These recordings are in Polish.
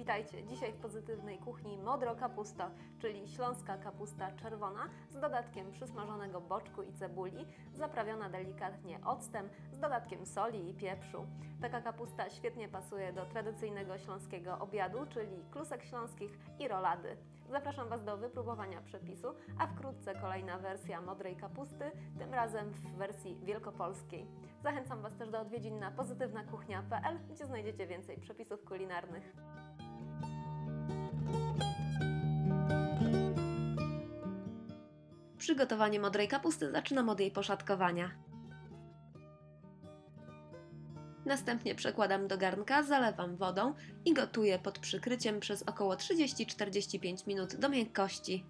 Witajcie! Dzisiaj w pozytywnej kuchni modro kapusta, czyli śląska kapusta czerwona z dodatkiem przysmażonego boczku i cebuli, zaprawiona delikatnie octem z dodatkiem soli i pieprzu. Taka kapusta świetnie pasuje do tradycyjnego śląskiego obiadu, czyli klusek śląskich i rolady. Zapraszam Was do wypróbowania przepisu, a wkrótce kolejna wersja modrej kapusty, tym razem w wersji wielkopolskiej. Zachęcam Was też do odwiedzin na pozytywnakuchnia.pl, gdzie znajdziecie więcej przepisów kulinarnych. Przygotowanie modrej kapusty zaczynam od jej poszatkowania. Następnie przekładam do garnka, zalewam wodą i gotuję pod przykryciem przez około 30-45 minut do miękkości.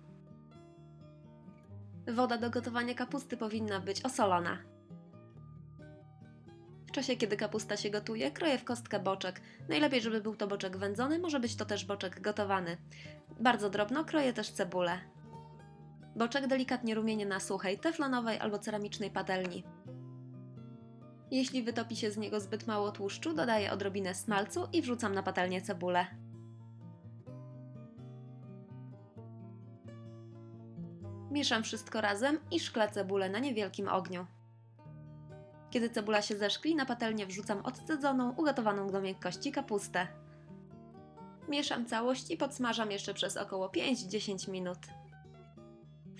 Woda do gotowania kapusty powinna być osolona. W czasie, kiedy kapusta się gotuje, kroję w kostkę boczek. Najlepiej, żeby był to boczek wędzony, może być to też boczek gotowany. Bardzo drobno kroję też cebulę. Boczek delikatnie rumienię na suchej, teflonowej albo ceramicznej patelni. Jeśli wytopi się z niego zbyt mało tłuszczu, dodaję odrobinę smalcu i wrzucam na patelnię cebulę. Mieszam wszystko razem i szklę cebulę na niewielkim ogniu. Kiedy cebula się zeszkli, na patelnię wrzucam odcedzoną, ugotowaną do miękkości kapustę. Mieszam całość i podsmażam jeszcze przez około 5-10 minut.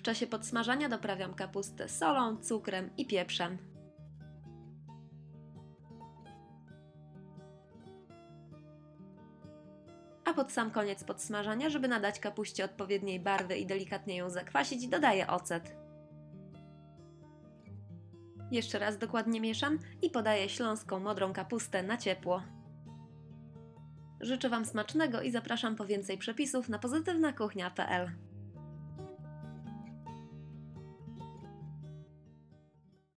W czasie podsmażania doprawiam kapustę solą, cukrem i pieprzem. A pod sam koniec podsmażania, żeby nadać kapuście odpowiedniej barwy i delikatnie ją zakwasić, dodaję ocet. Jeszcze raz dokładnie mieszam i podaję śląską modrą kapustę na ciepło. Życzę Wam smacznego i zapraszam po więcej przepisów na pozytywnakuchnia.pl.